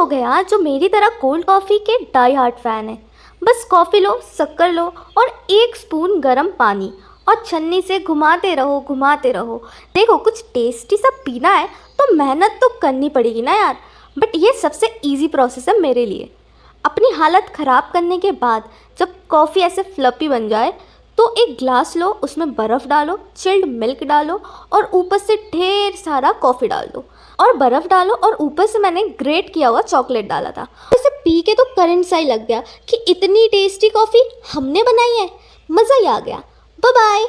लोग हैं यार जो मेरी तरह कोल्ड कॉफ़ी के डाई हार्ट फ़ैन हैं। बस कॉफ़ी लो, शक्कर लो और एक स्पून गर्म पानी और छन्नी से घुमाते रहो घुमाते रहो। देखो कुछ टेस्टी सा पीना है तो मेहनत तो करनी पड़ेगी ना यार। बट ये सबसे इजी प्रोसेस है मेरे लिए। अपनी हालत ख़राब करने के बाद जब कॉफ़ी ऐसे फ्लपी बन जाए तो एक ग्लास लो, उसमें बर्फ़ डालो, चिल्ड मिल्क डालो और ऊपर से ढेर सारा कॉफ़ी डाल दो और बर्फ़ डालो और ऊपर से मैंने ग्रेट किया हुआ चॉकलेट डाला था। इसे पी के तो करंट सा ही लग गया कि इतनी टेस्टी कॉफ़ी हमने बनाई है। मज़ा ही आ गया। Bye bye.